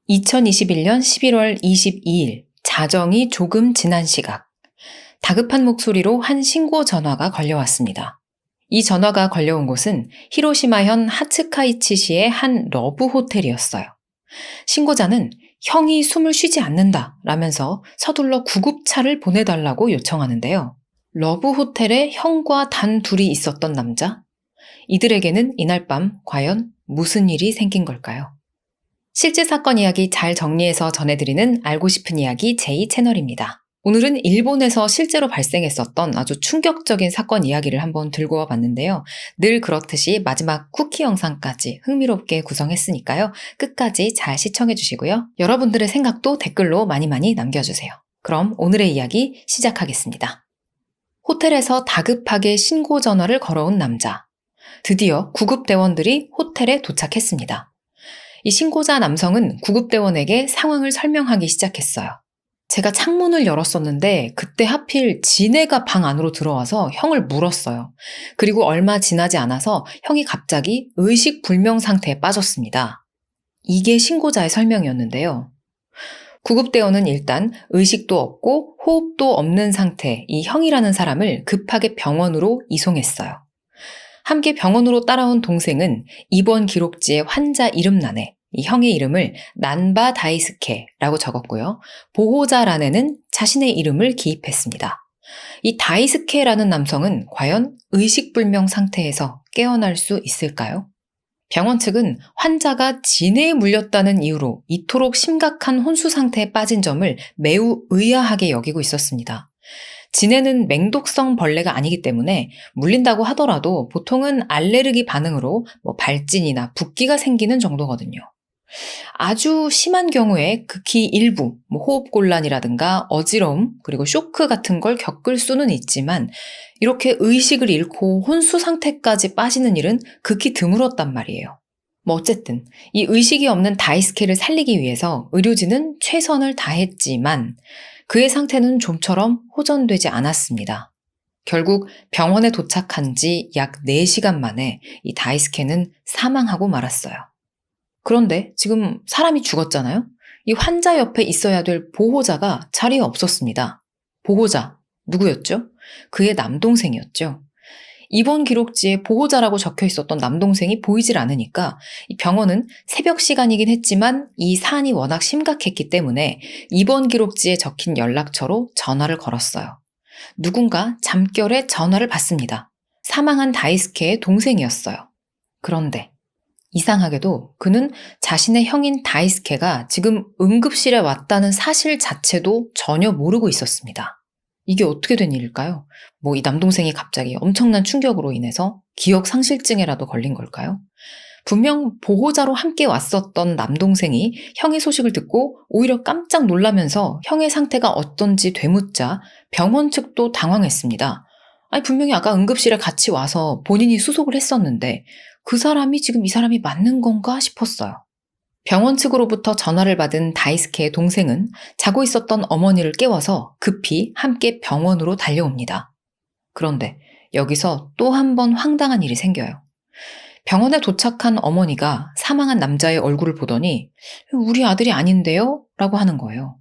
2021년 11월 22일, 자정이 조금 지난 시각, 다급한 목소리로 한 신고 전화가 걸려왔습니다. 이 전화가 걸려온 곳은 히로시마현 하츠카이치시의 한 러브 호텔이었어요. 신고자는 형이 숨을 쉬지 않는다 라면서 서둘러 구급차를 보내달라고 요청하는데요. 러브 호텔에 형과 단 둘이 있었던 남자? 이들에게는 이날 밤 과연 무슨 일이 생긴 걸까요? 실제 사건 이야기 잘 정리해서 전해드리는 알고 싶은 이야기 제2 채널입니다. 오늘은 일본에서 실제로 발생했었던 아주 충격적인 사건 이야기를 한번 들고 와봤는데요. 늘 그렇듯이 마지막 쿠키 영상까지 흥미롭게 구성했으니까요. 끝까지 잘 시청해주시고요. 여러분들의 생각도 댓글로 많이 남겨주세요. 그럼 오늘의 이야기 시작하겠습니다. 호텔에서 다급하게 신고 전화를 걸어온 남자. 드디어 구급대원들이 호텔에 도착했습니다. 이 신고자 남성은 구급대원에게 상황을 설명하기 시작했어요. 제가 창문을 열었었는데 그때 하필 지네가 방 안으로 들어와서 형을 물었어요. 그리고 얼마 지나지 않아서 형이 갑자기 의식불명 상태에 빠졌습니다. 이게 신고자의 설명이었는데요. 구급대원은 일단 의식도 없고 호흡도 없는 상태 이 형이라는 사람을 급하게 병원으로 이송했어요. 함께 병원으로 따라온 동생은 입원 기록지에 환자 이름란에 이 형의 이름을 난바 다이스케라고 적었고요. 보호자란에는 자신의 이름을 기입했습니다. 이 다이스케라는 남성은 과연 의식불명 상태에서 깨어날 수 있을까요? 병원 측은 환자가 진해에 물렸다는 이유로 이토록 심각한 혼수 상태에 빠진 점을 매우 의아하게 여기고 있었습니다. 진해는 맹독성 벌레가 아니기 때문에 물린다고 하더라도 보통은 알레르기 반응으로 발진이나 붓기가 생기는 정도거든요. 아주 심한 경우에 극히 일부 호흡곤란이라든가 어지러움 그리고 쇼크 같은 걸 겪을 수는 있지만 이렇게 의식을 잃고 혼수 상태까지 빠지는 일은 극히 드물었단 말이에요. 어쨌든 이 의식이 없는 다이스케를 살리기 위해서 의료진은 최선을 다했지만 그의 상태는 좀처럼 호전되지 않았습니다. 결국 병원에 도착한 지 약 4시간 만에 이 다이스케는 사망하고 말았어요. 그런데 지금 사람이 죽었잖아요? 이 환자 옆에 있어야 될 보호자가 자리에 없었습니다. 보호자, 누구였죠? 그의 남동생이었죠. 입원 기록지에 보호자라고 적혀 있었던 남동생이 보이질 않으니까 이 병원은 새벽 시간이긴 했지만 이 사안이 워낙 심각했기 때문에 입원 기록지에 적힌 연락처로 전화를 걸었어요. 누군가 잠결에 전화를 받습니다. 사망한 다이스케의 동생이었어요. 그런데 이상하게도 그는 자신의 형인 다이스케가 지금 응급실에 왔다는 사실 자체도 전혀 모르고 있었습니다. 이게 어떻게 된 일일까요? 이 남동생이 갑자기 엄청난 충격으로 인해서 기억상실증에라도 걸린 걸까요? 분명 보호자로 함께 왔었던 남동생이 형의 소식을 듣고 오히려 깜짝 놀라면서 형의 상태가 어떤지 되묻자 병원 측도 당황했습니다. 아니 분명히 아까 응급실에 같이 와서 본인이 수속을 했었는데 그 사람이 지금 이 사람이 맞는 건가 싶었어요. 병원 측으로부터 전화를 받은 다이스케의 동생은 자고 있었던 어머니를 깨워서 급히 함께 병원으로 달려옵니다. 그런데 여기서 또 한 번 황당한 일이 생겨요. 병원에 도착한 어머니가 사망한 남자의 얼굴을 보더니 우리 아들이 아닌데요? 라고 하는 거예요.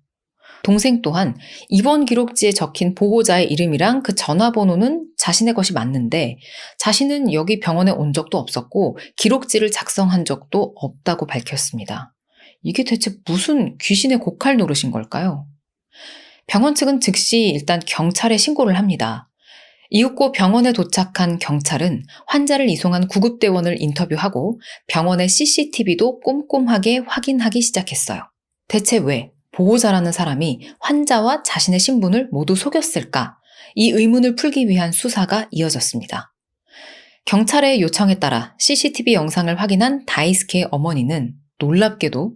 동생 또한 입원 기록지에 적힌 보호자의 이름이랑 그 전화번호는 자신의 것이 맞는데 자신은 여기 병원에 온 적도 없었고 기록지를 작성한 적도 없다고 밝혔습니다. 이게 대체 무슨 귀신의 고칼 노릇인 걸까요? 병원 측은 즉시 일단 경찰에 신고를 합니다. 이윽고 병원에 도착한 경찰은 환자를 이송한 구급대원을 인터뷰하고 병원의 CCTV도 꼼꼼하게 확인하기 시작했어요. 대체 왜 보호자라는 사람이 환자와 자신의 신분을 모두 속였을까? 이 의문을 풀기 위한 수사가 이어졌습니다. 경찰의 요청에 따라 CCTV 영상을 확인한 다이스케의 어머니는 놀랍게도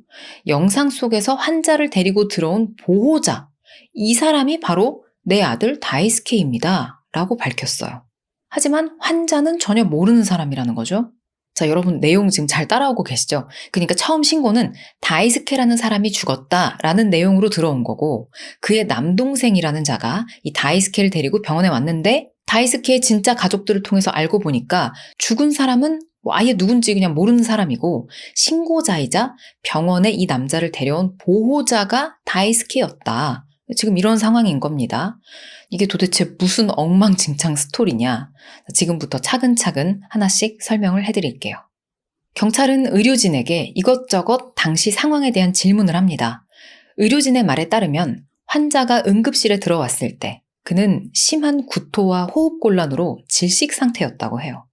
영상 속에서 환자를 데리고 들어온 보호자, 이 사람이 바로 내 아들 다이스케입니다. 라고 밝혔어요. 하지만 환자는 전혀 모르는 사람이라는 거죠. 자, 여러분 내용 지금 잘 따라오고 계시죠? 그러니까 처음 신고는 다이스케라는 사람이 죽었다라는 내용으로 들어온 거고 그의 남동생이라는 자가 이 다이스케를 데리고 병원에 왔는데 다이스케의 진짜 가족들을 통해서 알고 보니까 죽은 사람은 아예 누군지 그냥 모르는 사람이고 신고자이자 병원에 이 남자를 데려온 보호자가 다이스케였다. 지금 이런 상황인 겁니다. 이게 도대체 무슨 엉망진창 스토리냐? 지금부터 차근차근 하나씩 설명을 해드릴게요. 경찰은 의료진에게 이것저것 당시 상황에 대한 질문을 합니다. 의료진의 말에 따르면 환자가 응급실에 들어왔을 때 그는 심한 구토와 호흡곤란으로 질식 상태였다고 해요.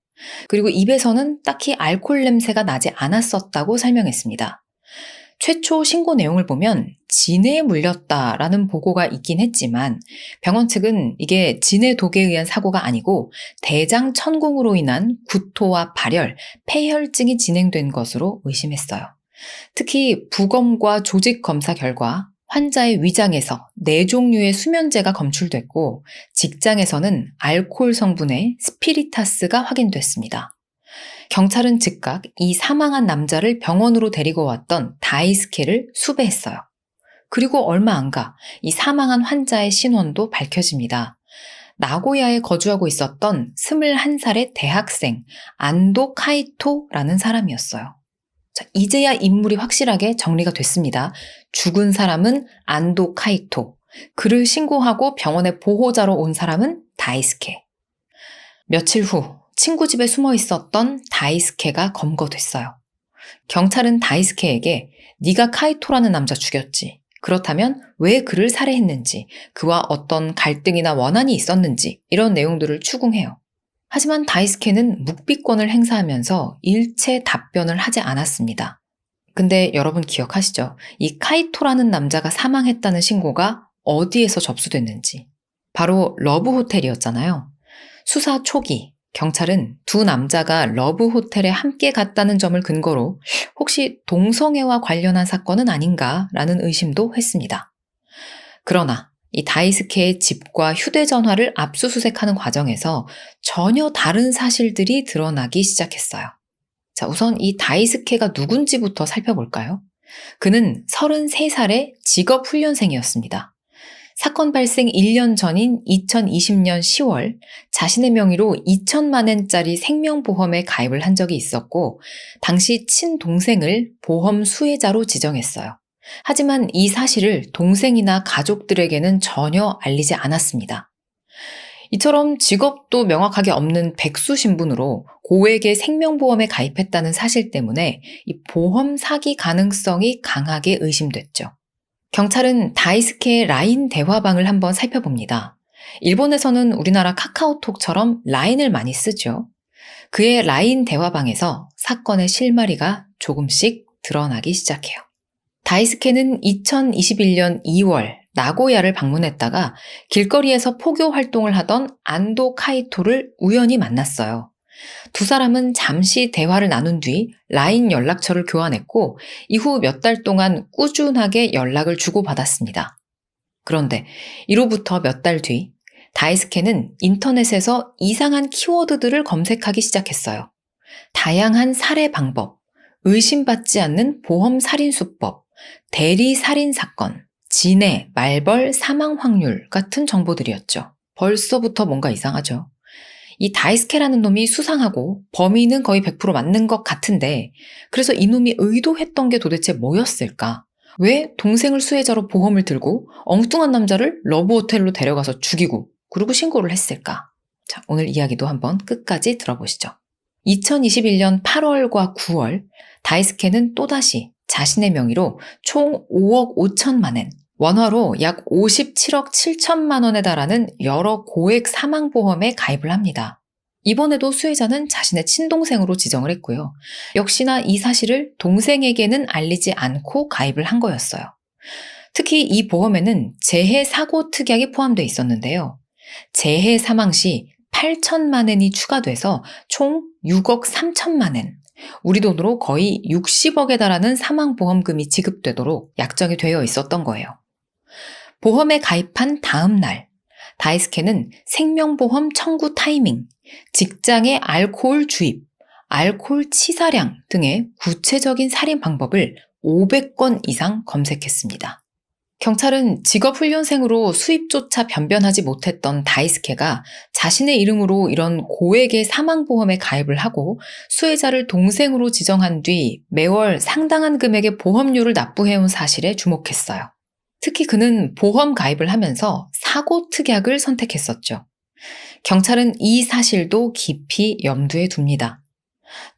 그리고 입에서는 딱히 알코올 냄새가 나지 않았었다고 설명했습니다. 최초 신고 내용을 보면 진해에 물렸다라는 보고가 있긴 했지만 병원 측은 이게 진해 독에 의한 사고가 아니고 대장 천공으로 인한 구토와 발열, 폐혈증이 진행된 것으로 의심했어요. 특히 부검과 조직 검사 결과 환자의 위장에서 4종류의 수면제가 검출됐고 직장에서는 알코올 성분의 스피리타스가 확인됐습니다. 경찰은 즉각 이 사망한 남자를 병원으로 데리고 왔던 다이스케를 수배했어요. 그리고 얼마 안 가 이 사망한 환자의 신원도 밝혀집니다. 나고야에 거주하고 있었던 21살의 대학생 안도 카이토라는 사람이었어요. 자, 이제야 인물이 확실하게 정리가 됐습니다. 죽은 사람은 안도 카이토, 그를 신고하고 병원에 보호자로 온 사람은 다이스케. 며칠 후 친구 집에 숨어 있었던 다이스케가 검거됐어요. 경찰은 다이스케에게 네가 카이토라는 남자 죽였지. 그렇다면 왜 그를 살해했는지, 그와 어떤 갈등이나 원한이 있었는지 이런 내용들을 추궁해요. 하지만 다이스케는 묵비권을 행사하면서 일체 답변을 하지 않았습니다. 근데 여러분 기억하시죠? 이 카이토라는 남자가 사망했다는 신고가 어디에서 접수됐는지. 바로 러브호텔이었잖아요. 수사 초기 경찰은 두 남자가 러브호텔에 함께 갔다는 점을 근거로 혹시 동성애와 관련한 사건은 아닌가라는 의심도 했습니다. 그러나 이 다이스케의 집과 휴대전화를 압수수색하는 과정에서 전혀 다른 사실들이 드러나기 시작했어요. 자, 우선 이 다이스케가 누군지부터 살펴볼까요? 그는 33살의 직업훈련생이었습니다. 사건 발생 1년 전인 2020년 10월 자신의 명의로 2천만 엔짜리 생명보험에 가입을 한 적이 있었고 당시 친동생을 보험 수혜자로 지정했어요. 하지만 이 사실을 동생이나 가족들에게는 전혀 알리지 않았습니다. 이처럼 직업도 명확하게 없는 백수 신분으로 고액의 생명보험에 가입했다는 사실 때문에 이 보험 사기 가능성이 강하게 의심됐죠. 경찰은 다이스케의 라인 대화방을 한번 살펴봅니다. 일본에서는 우리나라 카카오톡처럼 라인을 많이 쓰죠. 그의 라인 대화방에서 사건의 실마리가 조금씩 드러나기 시작해요. 다이스케는 2021년 2월 나고야를 방문했다가 길거리에서 포교 활동을 하던 안도 카이토를 우연히 만났어요. 두 사람은 잠시 대화를 나눈 뒤 라인 연락처를 교환했고 이후 몇 달 동안 꾸준하게 연락을 주고받았습니다. 그런데 이로부터 몇 달 뒤 다이스케는 인터넷에서 이상한 키워드들을 검색하기 시작했어요. 다양한 살해 방법, 의심받지 않는 보험 살인 수법, 대리 살인 사건, 진해, 말벌, 사망 확률 같은 정보들이었죠. 벌써부터 뭔가 이상하죠. 이 다이스케라는 놈이 수상하고 범인은 거의 100% 맞는 것 같은데 그래서 이놈이 의도했던 게 도대체 뭐였을까? 왜 동생을 수혜자로 보험을 들고 엉뚱한 남자를 러브호텔로 데려가서 죽이고 그리고 신고를 했을까? 자, 오늘 이야기도 한번 끝까지 들어보시죠. 2021년 8월과 9월 다이스케는 또다시 자신의 명의로 총 5억 5천만 엔, 원화로 약 57억 7천만 원에 달하는 여러 고액 사망보험에 가입을 합니다. 이번에도 수혜자는 자신의 친동생으로 지정을 했고요. 역시나 이 사실을 동생에게는 알리지 않고 가입을 한 거였어요. 특히 이 보험에는 재해 사고 특약이 포함되어 있었는데요. 재해 사망 시 8천만 엔이 추가돼서 총 6억 3천만 엔, 우리 돈으로 거의 60억에 달하는 사망보험금이 지급되도록 약정이 되어 있었던 거예요. 보험에 가입한 다음 날, 다이스케는 생명보험 청구 타이밍, 직장의 알코올 주입, 알코올 치사량 등의 구체적인 살인 방법을 500건 이상 검색했습니다. 경찰은 직업훈련생으로 수입조차 변변하지 못했던 다이스케가 자신의 이름으로 이런 고액의 사망보험에 가입을 하고 수혜자를 동생으로 지정한 뒤 매월 상당한 금액의 보험료를 납부해온 사실에 주목했어요. 특히 그는 보험 가입을 하면서 사고 특약을 선택했었죠. 경찰은 이 사실도 깊이 염두에 둡니다.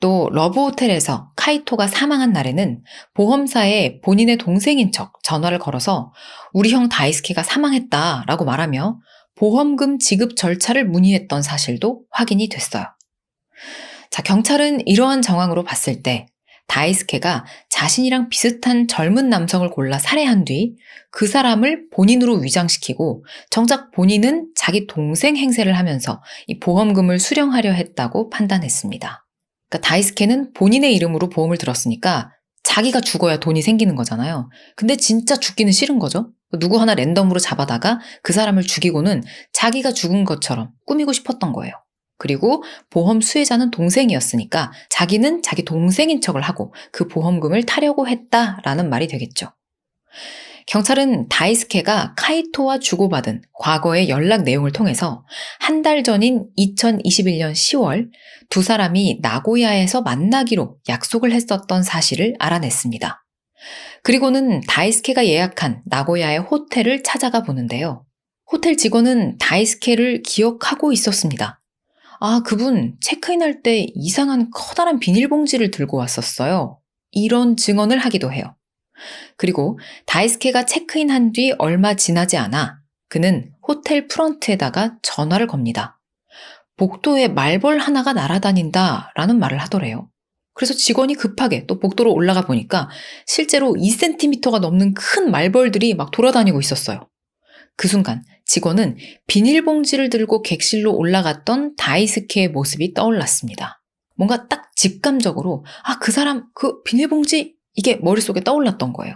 또 러브호텔에서 카이토가 사망한 날에는 보험사에 본인의 동생인 척 전화를 걸어서 우리 형 다이스케가 사망했다라고 말하며 보험금 지급 절차를 문의했던 사실도 확인이 됐어요. 자, 경찰은 이러한 정황으로 봤을 때 다이스케가 자신이랑 비슷한 젊은 남성을 골라 살해한 뒤 그 사람을 본인으로 위장시키고 정작 본인은 자기 동생 행세를 하면서 이 보험금을 수령하려 했다고 판단했습니다. 그러니까 다이스케는 본인의 이름으로 보험을 들었으니까 자기가 죽어야 돈이 생기는 거잖아요. 근데 진짜 죽기는 싫은 거죠. 누구 하나 랜덤으로 잡아다가 그 사람을 죽이고는 자기가 죽은 것처럼 꾸미고 싶었던 거예요. 그리고 보험 수혜자는 동생이었으니까 자기는 자기 동생인 척을 하고 그 보험금을 타려고 했다라는 말이 되겠죠. 경찰은 다이스케가 카이토와 주고받은 과거의 연락 내용을 통해서 한 달 전인 2021년 10월 두 사람이 나고야에서 만나기로 약속을 했었던 사실을 알아냈습니다. 그리고는 다이스케가 예약한 나고야의 호텔을 찾아가 보는데요. 호텔 직원은 다이스케를 기억하고 있었습니다. 아, 그분 체크인할 때 이상한 커다란 비닐봉지를 들고 왔었어요. 이런 증언을 하기도 해요. 그리고 다이스케가 체크인한 뒤 얼마 지나지 않아 그는 호텔 프런트에다가 전화를 겁니다. 복도에 말벌 하나가 날아다닌다 라는 말을 하더래요. 그래서 직원이 급하게 또 복도로 올라가 보니까 실제로 2cm가 넘는 큰 말벌들이 막 돌아다니고 있었어요. 그 순간 직원은 비닐봉지를 들고 객실로 올라갔던 다이스케의 모습이 떠올랐습니다. 뭔가 딱 직감적으로 그 사람 그 비닐봉지 이게 머릿속에 떠올랐던 거예요.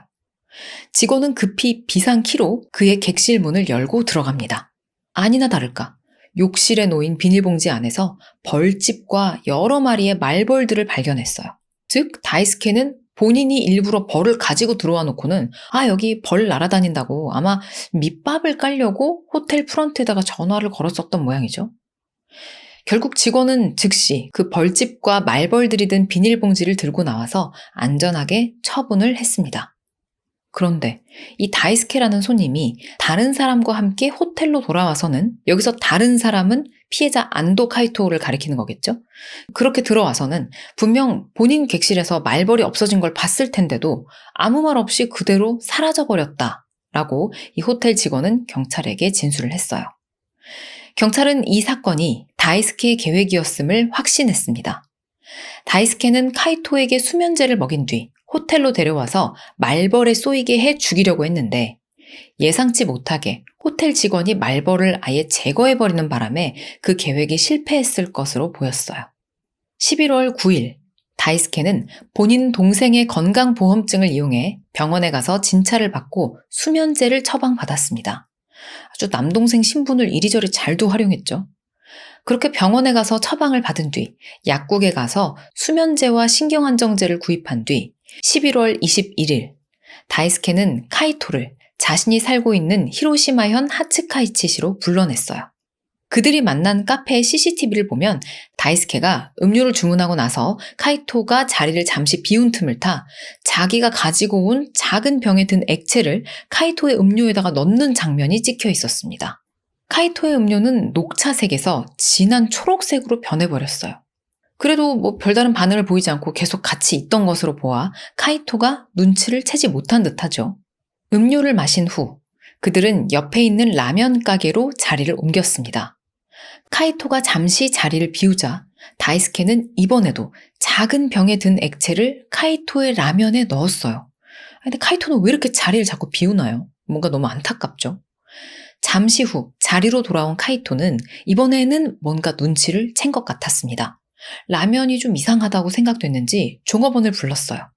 직원은 급히 비상키로 그의 객실 문을 열고 들어갑니다. 아니나 다를까 욕실에 놓인 비닐봉지 안에서 벌집과 여러 마리의 말벌들을 발견했어요. 즉 다이스케는 본인이 일부러 벌을 가지고 들어와 놓고는 여기 벌 날아다닌다고 아마 밑밥을 깔려고 호텔 프런트에다가 전화를 걸었었던 모양이죠. 결국 직원은 즉시 그 벌집과 말벌들이 든 비닐봉지를 들고 나와서 안전하게 처분을 했습니다. 그런데 이 다이스케라는 손님이 다른 사람과 함께 호텔로 돌아와서는 여기서 다른 사람은 피해자 안도 카이토를 가리키는 거겠죠? 그렇게 들어와서는 분명 본인 객실에서 말벌이 없어진 걸 봤을 텐데도 아무 말 없이 그대로 사라져버렸다라고 이 호텔 직원은 경찰에게 진술을 했어요. 경찰은 이 사건이 다이스케의 계획이었음을 확신했습니다. 다이스케는 카이토에게 수면제를 먹인 뒤 호텔로 데려와서 말벌에 쏘이게 해 죽이려고 했는데 예상치 못하게 호텔 직원이 말벌을 아예 제거해버리는 바람에 그 계획이 실패했을 것으로 보였어요. 11월 9일 다이스케는 본인 동생의 건강보험증을 이용해 병원에 가서 진찰을 받고 수면제를 처방받았습니다. 아주 남동생 신분을 이리저리 잘도 활용했죠. 그렇게 병원에 가서 처방을 받은 뒤 약국에 가서 수면제와 신경안정제를 구입한 뒤 11월 21일 다이스케는 카이토를 자신이 살고 있는 히로시마현 하츠카이치시로 불러냈어요. 그들이 만난 카페의 CCTV를 보면 다이스케가 음료를 주문하고 나서 카이토가 자리를 잠시 비운 틈을 타 자기가 가지고 온 작은 병에 든 액체를 카이토의 음료에다가 넣는 장면이 찍혀 있었습니다. 카이토의 음료는 녹차색에서 진한 초록색으로 변해버렸어요. 그래도 별다른 반응을 보이지 않고 계속 같이 있던 것으로 보아 카이토가 눈치를 채지 못한 듯하죠. 음료를 마신 후 그들은 옆에 있는 라면 가게로 자리를 옮겼습니다. 카이토가 잠시 자리를 비우자 다이스케는 이번에도 작은 병에 든 액체를 카이토의 라면에 넣었어요. 근데 카이토는 왜 이렇게 자리를 자꾸 비우나요? 뭔가 너무 안타깝죠. 잠시 후 자리로 돌아온 카이토는 이번에는 뭔가 눈치를 챈 것 같았습니다. 라면이 좀 이상하다고 생각됐는지 종업원을 불렀어요.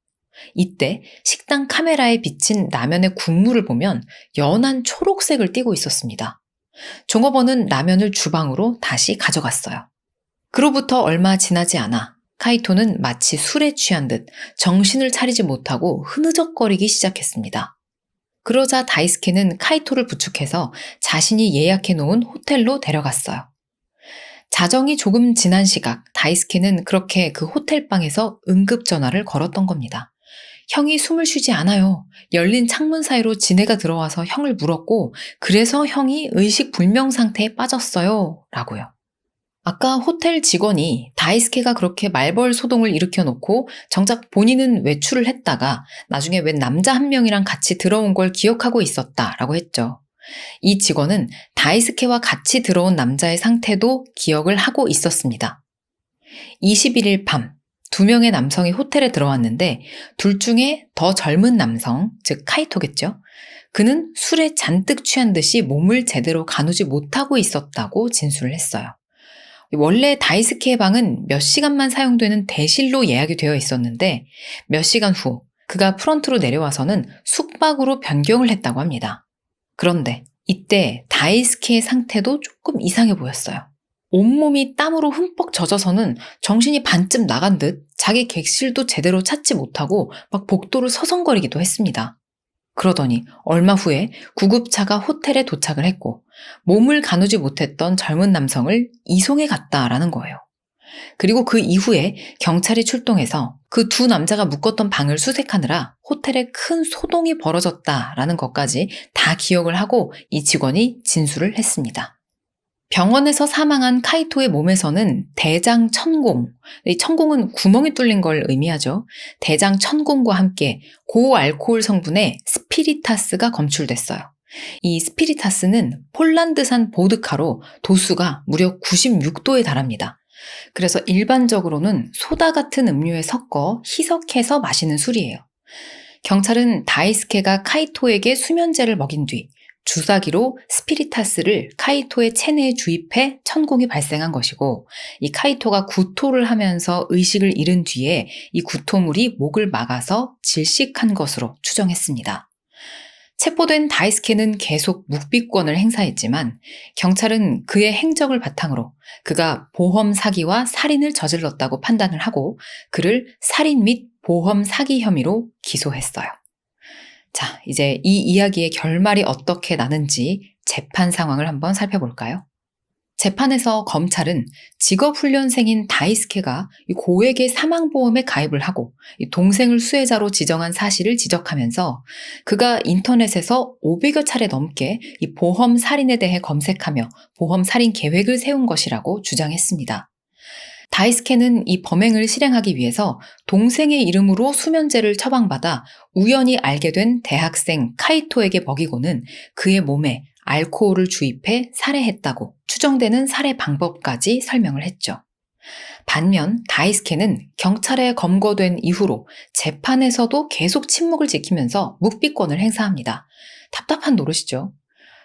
이때 식당 카메라에 비친 라면의 국물을 보면 연한 초록색을 띠고 있었습니다. 종업원은 라면을 주방으로 다시 가져갔어요. 그로부터 얼마 지나지 않아 카이토는 마치 술에 취한 듯 정신을 차리지 못하고 흐느적거리기 시작했습니다. 그러자 다이스케는 카이토를 부축해서 자신이 예약해 놓은 호텔로 데려갔어요. 자정이 조금 지난 시각, 다이스케는 그렇게 그 호텔방에서 응급전화를 걸었던 겁니다. 형이 숨을 쉬지 않아요. 열린 창문 사이로 지네가 들어와서 형을 물었고, 그래서 형이 의식불명 상태에 빠졌어요. 라고요. 아까 호텔 직원이 다이스케가 그렇게 말벌 소동을 일으켜 놓고 정작 본인은 외출을 했다가 나중에 웬 남자 한 명이랑 같이 들어온 걸 기억하고 있었다라고 했죠. 이 직원은 다이스케와 같이 들어온 남자의 상태도 기억을 하고 있었습니다. 21일 밤, 2명의 남성이 호텔에 들어왔는데 둘 중에 더 젊은 남성, 즉 카이토겠죠. 그는 술에 잔뜩 취한 듯이 몸을 제대로 가누지 못하고 있었다고 진술을 했어요. 원래 다이스케의 방은 몇 시간만 사용되는 대실로 예약이 되어 있었는데 몇 시간 후 그가 프런트로 내려와서는 숙박으로 변경을 했다고 합니다. 그런데 이때 다이스케의 상태도 조금 이상해 보였어요. 온몸이 땀으로 흠뻑 젖어서는 정신이 반쯤 나간 듯 자기 객실도 제대로 찾지 못하고 막 복도를 서성거리기도 했습니다. 그러더니 얼마 후에 구급차가 호텔에 도착을 했고 몸을 가누지 못했던 젊은 남성을 이송해 갔다라는 거예요. 그리고 그 이후에 경찰이 출동해서 그 두 남자가 묵었던 방을 수색하느라 호텔에 큰 소동이 벌어졌다라는 것까지 다 기억을 하고 이 직원이 진술을 했습니다. 병원에서 사망한 카이토의 몸에서는 대장 천공, 이 천공은 구멍이 뚫린 걸 의미하죠. 대장 천공과 함께 고알코올 성분의 스피리타스가 검출됐어요. 이 스피리타스는 폴란드산 보드카로 도수가 무려 96도에 달합니다. 그래서 일반적으로는 소다 같은 음료에 섞어 희석해서 마시는 술이에요. 경찰은 다이스케가 카이토에게 수면제를 먹인 뒤 주사기로 스피리타스를 카이토의 체내에 주입해 천공이 발생한 것이고 이 카이토가 구토를 하면서 의식을 잃은 뒤에 이 구토물이 목을 막아서 질식한 것으로 추정했습니다. 체포된 다이스케는 계속 묵비권을 행사했지만 경찰은 그의 행적을 바탕으로 그가 보험 사기와 살인을 저질렀다고 판단을 하고 그를 살인 및 보험 사기 혐의로 기소했어요. 자, 이제 이 이야기의 결말이 어떻게 나는지 재판 상황을 한번 살펴볼까요? 재판에서 검찰은 직업훈련생인 다이스케가 고액의 사망보험에 가입을 하고 동생을 수혜자로 지정한 사실을 지적하면서 그가 인터넷에서 500여 차례 넘게 이 보험 살인에 대해 검색하며 보험 살인 계획을 세운 것이라고 주장했습니다. 다이스케는 이 범행을 실행하기 위해서 동생의 이름으로 수면제를 처방받아 우연히 알게 된 대학생 카이토에게 먹이고는 그의 몸에 알코올을 주입해 살해했다고 추정되는 살해 방법까지 설명을 했죠. 반면 다이스케는 경찰에 검거된 이후로 재판에서도 계속 침묵을 지키면서 묵비권을 행사합니다. 답답한 노릇이죠.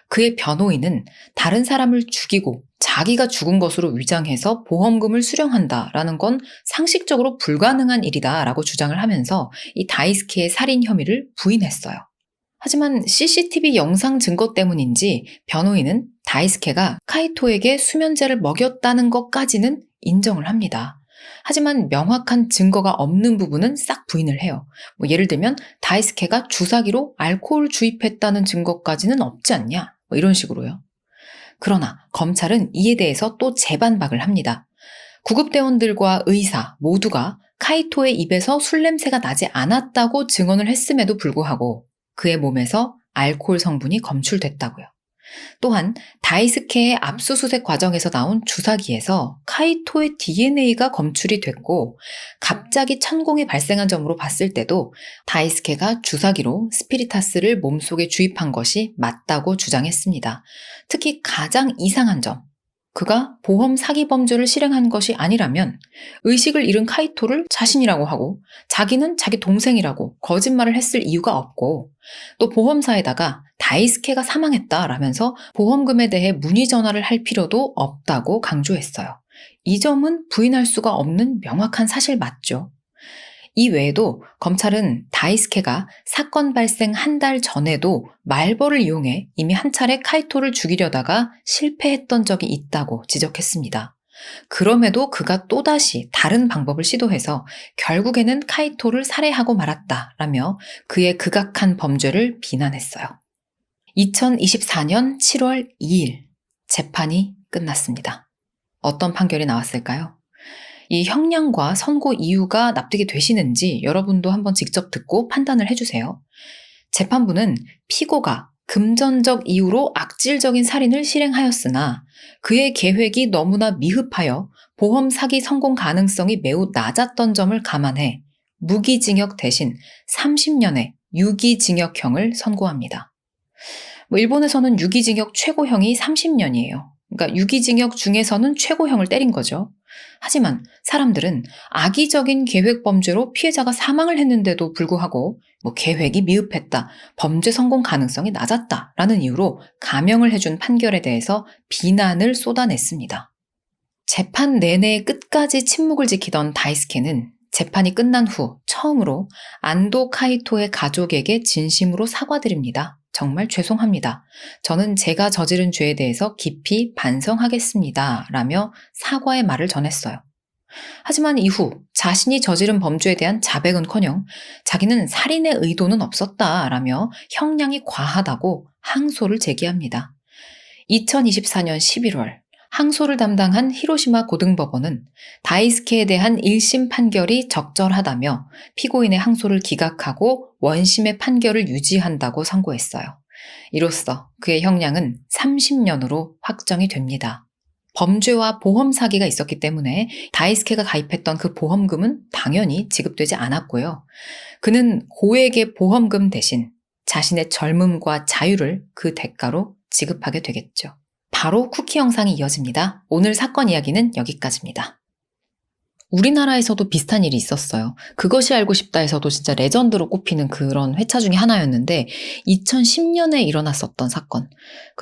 그의 변호인은 다른 사람을 죽이고 자기가 죽은 것으로 위장해서 보험금을 수령한다라는 건 상식적으로 불가능한 일이다라고 주장을 하면서 이 다이스케의 살인 혐의를 부인했어요. 하지만 CCTV 영상 증거 때문인지 변호인은 다이스케가 카이토에게 수면제를 먹였다는 것까지는 인정을 합니다. 하지만 명확한 증거가 없는 부분은 싹 부인을 해요. 예를 들면 다이스케가 주사기로 알코올을 주입했다는 증거까지는 없지 않냐? 이런 식으로요. 그러나 검찰은 이에 대해서 또 재반박을 합니다. 구급대원들과 의사 모두가 카이토의 입에서 술 냄새가 나지 않았다고 증언을 했음에도 불구하고 그의 몸에서 알코올 성분이 검출됐다고요. 또한 다이스케의 압수수색 과정에서 나온 주사기에서 카이토의 DNA가 검출이 됐고 갑자기 천공이 발생한 점으로 봤을 때도 다이스케가 주사기로 스피리타스를 몸속에 주입한 것이 맞다고 주장했습니다. 특히 가장 이상한 점, 그가 보험 사기 범죄를 실행한 것이 아니라면 의식을 잃은 카이토를 자신이라고 하고 자기는 자기 동생이라고 거짓말을 했을 이유가 없고 또 보험사에다가 다이스케가 사망했다라면서 보험금에 대해 문의 전화를 할 필요도 없다고 강조했어요. 이 점은 부인할 수가 없는 명확한 사실 맞죠. 이 외에도 검찰은 다이스케가 사건 발생 한 달 전에도 말벌을 이용해 이미 한 차례 카이토를 죽이려다가 실패했던 적이 있다고 지적했습니다. 그럼에도 그가 또다시 다른 방법을 시도해서 결국에는 카이토를 살해하고 말았다라며 그의 극악한 범죄를 비난했어요. 2024년 7월 2일 재판이 끝났습니다. 어떤 판결이 나왔을까요? 이 형량과 선고 이유가 납득이 되시는지 여러분도 한번 직접 듣고 판단을 해주세요. 재판부는 피고가 금전적 이유로 악질적인 살인을 실행하였으나 그의 계획이 너무나 미흡하여 보험 사기 성공 가능성이 매우 낮았던 점을 감안해 무기징역 대신 30년의 유기징역형을 선고합니다. 일본에서는 유기징역 최고형이 30년이에요. 그러니까 유기징역 중에서는 최고형을 때린 거죠. 하지만 사람들은 악의적인 계획 범죄로 피해자가 사망을 했는데도 불구하고 계획이 미흡했다, 범죄 성공 가능성이 낮았다라는 이유로 감형을 해준 판결에 대해서 비난을 쏟아냈습니다. 재판 내내 끝까지 침묵을 지키던 다이스케는 재판이 끝난 후 처음으로 안도 카이토의 가족에게 진심으로 사과드립니다. 정말 죄송합니다. 저는 제가 저지른 죄에 대해서 깊이 반성하겠습니다. 라며 사과의 말을 전했어요. 하지만 이후 자신이 저지른 범죄에 대한 자백은커녕 자기는 살인의 의도는 없었다라며 형량이 과하다고 항소를 제기합니다. 2024년 11월 항소를 담당한 히로시마 고등법원은 다이스케에 대한 1심 판결이 적절하다며 피고인의 항소를 기각하고 원심의 판결을 유지한다고 선고했어요. 이로써 그의 형량은 30년으로 확정이 됩니다. 범죄와 보험 사기가 있었기 때문에 다이스케가 가입했던 그 보험금은 당연히 지급되지 않았고요. 그는 고액의 보험금 대신 자신의 젊음과 자유를 그 대가로 지급하게 되겠죠. 바로 쿠키 영상이 이어집니다. 오늘 사건 이야기는 여기까지입니다. 우리나라에서도 비슷한 일이 있었어요. 그것이 알고 싶다에서도 진짜 레전드로 꼽히는 그런 회차 중에 하나였는데 2010년에 일어났었던 사건.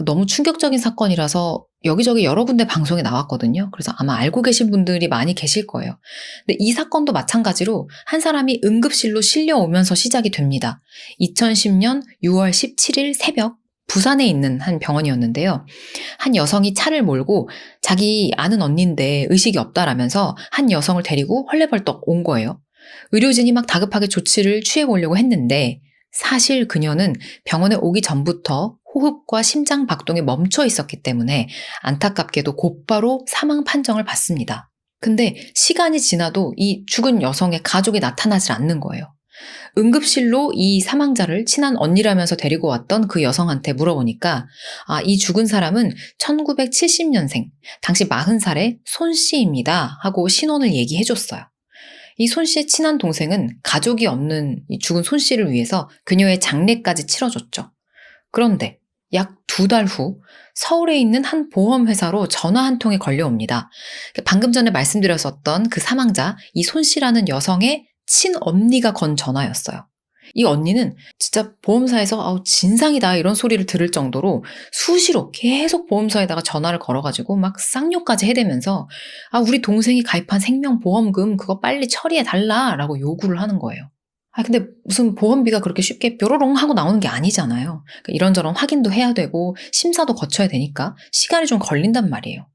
너무 충격적인 사건이라서 여기저기 여러 군데 방송에 나왔거든요. 그래서 아마 알고 계신 분들이 많이 계실 거예요. 근데 이 사건도 마찬가지로 한 사람이 응급실로 실려오면서 시작이 됩니다. 2010년 6월 17일 새벽 부산에 있는 한 병원이었는데요. 한 여성이 차를 몰고 자기 아는 언니인데 의식이 없다라면서 한 여성을 데리고 헐레벌떡 온 거예요. 의료진이 막 다급하게 조치를 취해보려고 했는데 사실 그녀는 병원에 오기 전부터 호흡과 심장 박동이 멈춰 있었기 때문에 안타깝게도 곧바로 사망 판정을 받습니다. 근데 시간이 지나도 이 죽은 여성의 가족이 나타나질 않는 거예요. 응급실로 이 사망자를 친한 언니라면서 데리고 왔던 그 여성한테 물어보니까 이 죽은 사람은 1970년생, 당시 40살의 손 씨입니다 하고 신원을 얘기해줬어요. 이 손 씨의 친한 동생은 가족이 없는 이 죽은 손 씨를 위해서 그녀의 장례까지 치러줬죠. 그런데 약 2달 후 서울에 있는 한 보험회사로 전화 한 통이 걸려옵니다. 방금 전에 말씀드렸었던 그 사망자, 이 손 씨라는 여성의 친언니가 건 전화였어요. 이 언니는 진짜 보험사에서 진상이다 이런 소리를 들을 정도로 수시로 계속 보험사에다가 전화를 걸어가지고 막 쌍욕까지 해대면서 우리 동생이 가입한 생명보험금 그거 빨리 처리해달라 라고 요구를 하는 거예요. 근데 무슨 보험비가 그렇게 쉽게 뾰로롱 하고 나오는 게 아니잖아요. 그러니까 이런저런 확인도 해야 되고 심사도 거쳐야 되니까 시간이 좀 걸린단 말이에요.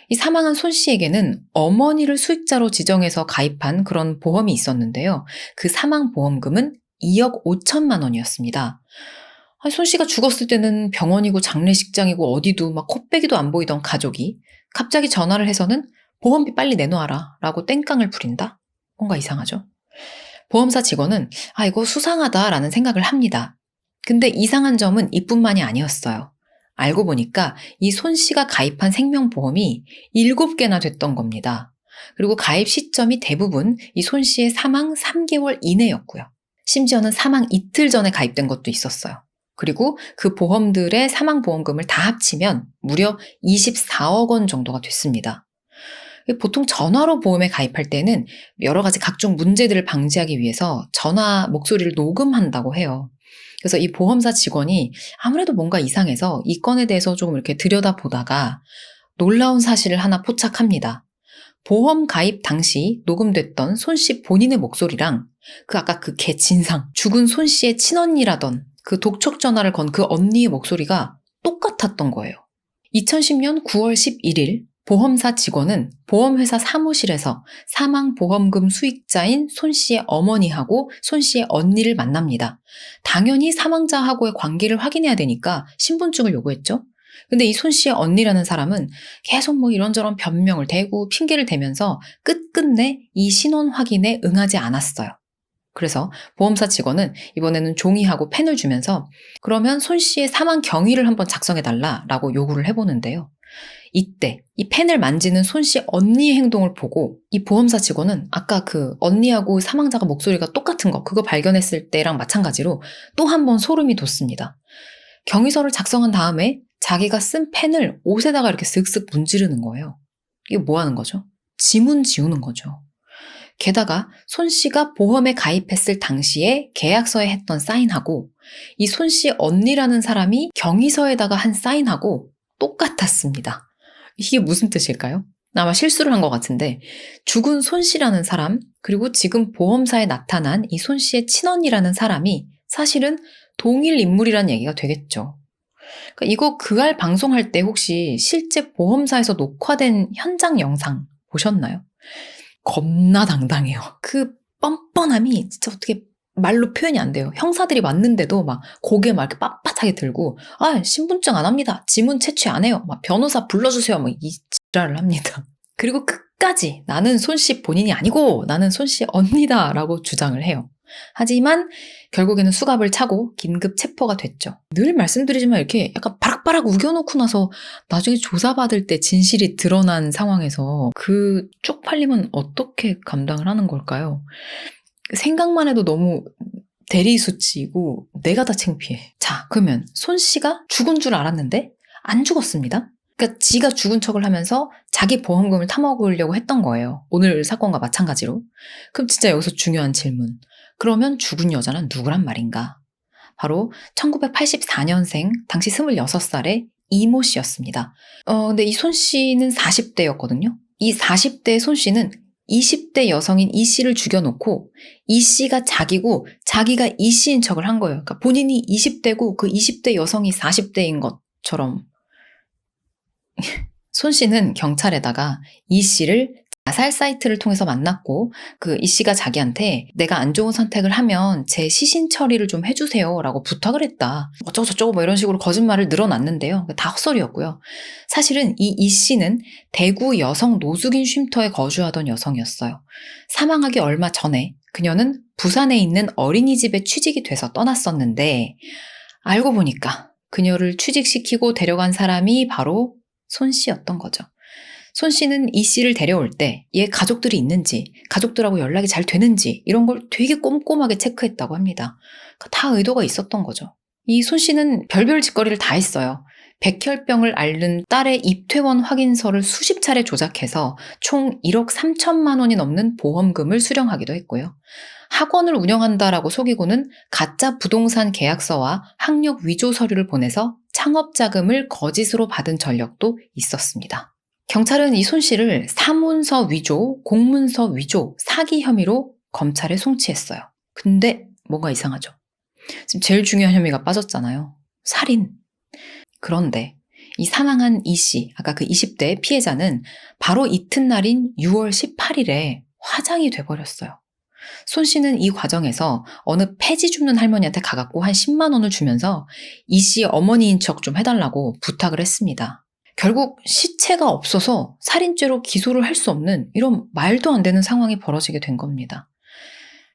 이 사망한 손 씨에게는 어머니를 수익자로 지정해서 가입한 그런 보험이 있었는데요. 그 사망보험금은 2억 5천만 원이었습니다. 손 씨가 죽었을 때는 병원이고 장례식장이고 어디도 막 코빼기도 안 보이던 가족이 갑자기 전화를 해서는 보험비 빨리 내놓아라 라고 땡깡을 부린다? 뭔가 이상하죠? 보험사 직원은 이거 수상하다라는 생각을 합니다. 근데 이상한 점은 이뿐만이 아니었어요. 알고 보니까 이 손 씨가 가입한 생명보험이 7개나 됐던 겁니다. 그리고 가입 시점이 대부분 이 손 씨의 사망 3개월 이내였고요. 심지어는 사망 이틀 전에 가입된 것도 있었어요. 그리고 그 보험들의 사망보험금을 다 합치면 무려 24억 원 정도가 됐습니다. 보통 전화로 보험에 가입할 때는 여러 가지 각종 문제들을 방지하기 위해서 전화 목소리를 녹음한다고 해요. 그래서 이 보험사 직원이 아무래도 뭔가 이상해서 이 건에 대해서 조금 이렇게 들여다보다가 놀라운 사실을 하나 포착합니다. 보험 가입 당시 녹음됐던 손 씨 본인의 목소리랑 아까 그 개 진상, 죽은 손 씨의 친언니라던 그 독촉 전화를 건 그 언니의 목소리가 똑같았던 거예요. 2010년 9월 11일 보험사 직원은 보험회사 사무실에서 사망보험금 수익자인 손 씨의 어머니하고 손 씨의 언니를 만납니다. 당연히 사망자하고의 관계를 확인해야 되니까 신분증을 요구했죠. 근데 이 손 씨의 언니라는 사람은 계속 뭐 이런저런 변명을 대고 핑계를 대면서 끝끝내 이 신원 확인에 응하지 않았어요. 그래서 보험사 직원은 이번에는 종이하고 펜을 주면서 그러면 손 씨의 사망 경위를 한번 작성해달라라고 요구를 해보는데요. 이때 이 펜을 만지는 손 씨 언니의 행동을 보고 이 보험사 직원은 아까 그 언니하고 사망자가 목소리가 똑같은 거 그거 발견했을 때랑 마찬가지로 또 한 번 소름이 돋습니다. 경위서를 작성한 다음에 자기가 쓴 펜을 옷에다가 이렇게 쓱쓱 문지르는 거예요. 이게 뭐 하는 거죠? 지문 지우는 거죠. 게다가 손 씨가 보험에 가입했을 당시에 계약서에 했던 사인하고 이 손 씨 언니라는 사람이 경위서에다가 한 사인하고 똑같았습니다. 이게 무슨 뜻일까요? 아마 실수를 한 것 같은데 죽은 손 씨라는 사람 그리고 지금 보험사에 나타난 이 손 씨의 친언니라는 사람이 사실은 동일 인물이라는 얘기가 되겠죠. 그러니까 이거 그알 방송할 때 혹시 실제 보험사에서 녹화된 현장 영상 보셨나요? 겁나 당당해요. 그 뻔뻔함이 진짜 어떻게 말로 표현이 안 돼요. 형사들이 왔는데도 막 고개 막 이렇게 빳빳하게 들고 신분증 안 합니다. 지문 채취 안 해요. 막 변호사 불러주세요. 막 이 지랄을 합니다. 그리고 끝까지 나는 손 씨 본인이 아니고 나는 손 씨 언니다 라고 주장을 해요. 하지만 결국에는 수갑을 차고 긴급 체포가 됐죠. 늘 말씀드리지만 이렇게 약간 바락바락 우겨놓고 나서 나중에 조사받을 때 진실이 드러난 상황에서 그 쪽팔림은 어떻게 감당을 하는 걸까요? 생각만 해도 너무 대리수치이고 내가 다 창피해. 자, 그러면 손 씨가 죽은 줄 알았는데 안 죽었습니다. 그러니까 지가 죽은 척을 하면서 자기 보험금을 타먹으려고 했던 거예요. 오늘 사건과 마찬가지로. 그럼 진짜 여기서 중요한 질문. 그러면 죽은 여자는 누구란 말인가? 바로 1984년생, 당시 26살의 이모 씨였습니다. 근데 이 손 씨는 40대였거든요. 이 40대 손 씨는 20대 여성인 이 씨를 죽여놓고 이 씨가 자기고 자기가 이 씨인 척을 한 거예요. 그러니까 본인이 20대고 그 20대 여성이 40대인 것처럼. 손 씨는 경찰에다가 이 씨를 자살 사이트를 통해서 만났고 그 이 씨가 자기한테 내가 안 좋은 선택을 하면 제 시신 처리를 좀 해주세요 라고 부탁을 했다. 어쩌고 저쩌고 뭐 이런 식으로 거짓말을 늘어놨는데요. 다 헛소리였고요. 사실은 이 씨는 대구 여성 노숙인 쉼터에 거주하던 여성이었어요. 사망하기 얼마 전에 그녀는 부산에 있는 어린이집에 취직이 돼서 떠났었는데 알고 보니까 그녀를 취직시키고 데려간 사람이 바로 손 씨였던 거죠. 손 씨는 이 씨를 데려올 때 얘 가족들이 있는지, 가족들하고 연락이 잘 되는지 이런 걸 되게 꼼꼼하게 체크했다고 합니다. 다 의도가 있었던 거죠. 이 손 씨는 별별 짓거리를 다 했어요. 백혈병을 앓는 딸의 입퇴원 확인서를 수십 차례 조작해서 총 1억 3천만 원이 넘는 보험금을 수령하기도 했고요. 학원을 운영한다라고 속이고는 가짜 부동산 계약서와 학력 위조 서류를 보내서 창업 자금을 거짓으로 받은 전력도 있었습니다. 경찰은 이 손 씨를 사문서 위조, 공문서 위조, 사기 혐의로 검찰에 송치했어요. 근데 뭔가 이상하죠. 지금 제일 중요한 혐의가 빠졌잖아요. 살인. 그런데 이 사망한 이 씨, 아까 그 20대 피해자는 바로 이튿날인 6월 18일에 화장이 돼버렸어요. 손 씨는 이 과정에서 어느 폐지 줍는 할머니한테 가갖고 한 10만 원을 주면서 이 씨의 어머니인 척 좀 해달라고 부탁을 했습니다. 결국 시체가 없어서 살인죄로 기소를 할 수 없는 이런 말도 안 되는 상황이 벌어지게 된 겁니다.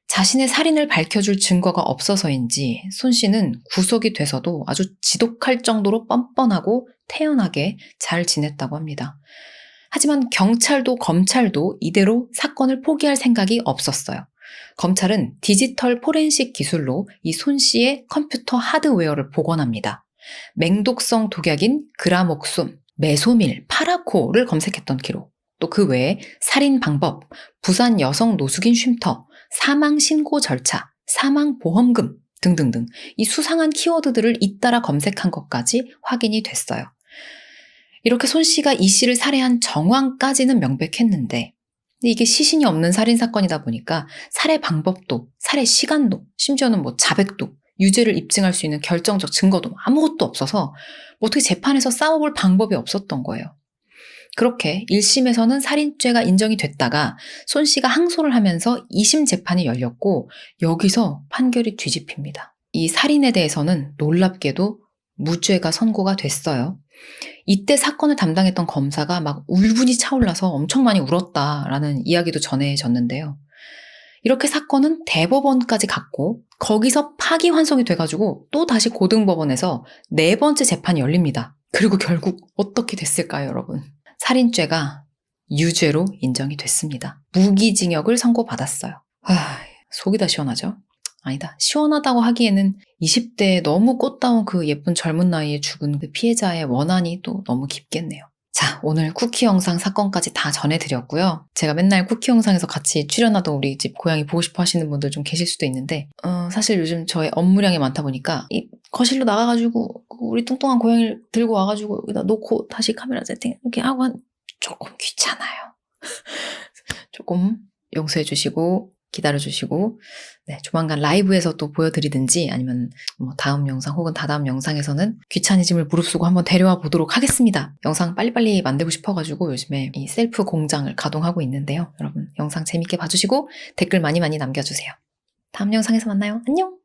자신의 살인을 밝혀줄 증거가 없어서인지 손 씨는 구속이 돼서도 아주 지독할 정도로 뻔뻔하고 태연하게 잘 지냈다고 합니다. 하지만 경찰도 검찰도 이대로 사건을 포기할 생각이 없었어요. 검찰은 디지털 포렌식 기술로 이 손 씨의 컴퓨터 하드웨어를 복원합니다. 맹독성 독약인 그라목숨, 메소밀, 파라코를 검색했던 기록, 또 그 외에 살인 방법, 부산 여성 노숙인 쉼터, 사망 신고 절차, 사망 보험금 등등등 이 수상한 키워드들을 잇따라 검색한 것까지 확인이 됐어요. 이렇게 손 씨가 이 씨를 살해한 정황까지는 명백했는데 이게 시신이 없는 살인사건이다 보니까 살해 방법도, 살해 시간도, 심지어는 뭐 자백도, 유죄를 입증할 수 있는 결정적 증거도 아무것도 없어서 어떻게 재판에서 싸워볼 방법이 없었던 거예요. 그렇게 1심에서는 살인죄가 인정이 됐다가 손 씨가 항소를 하면서 2심 재판이 열렸고 여기서 판결이 뒤집힙니다. 이 살인에 대해서는 놀랍게도 무죄가 선고가 됐어요. 이때 사건을 담당했던 검사가 막 울분이 차올라서 엄청 많이 울었다라는 이야기도 전해졌는데요. 이렇게 사건은 대법원까지 갔고 거기서 파기환송이 돼가지고 또 다시 고등법원에서 4번째 재판이 열립니다. 그리고 결국 어떻게 됐을까요, 여러분? 살인죄가 유죄로 인정이 됐습니다. 무기징역을 선고받았어요. 속이 다 시원하죠? 아니다. 시원하다고 하기에는 20대에 너무 꽃다운 그 예쁜 젊은 나이에 죽은 그 피해자의 원한이 또 너무 깊겠네요. 자, 오늘 쿠키 영상 사건까지 다 전해드렸고요. 제가 맨날 쿠키 영상에서 같이 출연하던 우리 집 고양이 보고 싶어 하시는 분들 좀 계실 수도 있는데 사실 요즘 저의 업무량이 많다 보니까 이 거실로 나가가지고 우리 뚱뚱한 고양이를 들고 와가지고 여기다 놓고 다시 카메라 세팅 이렇게 하고 조금 귀찮아요. 조금 용서해 주시고 기다려 주시고 네, 조만간 라이브에서 또 보여드리든지 아니면 뭐 다음 영상 혹은 다다음 영상에서는 귀차니즘을 무릅쓰고 한번 데려와 보도록 하겠습니다. 영상 빨리빨리 만들고 싶어가지고 요즘에 이 셀프 공장을 가동하고 있는데요. 여러분 영상 재밌게 봐주시고 댓글 많이 남겨주세요. 다음 영상에서 만나요. 안녕!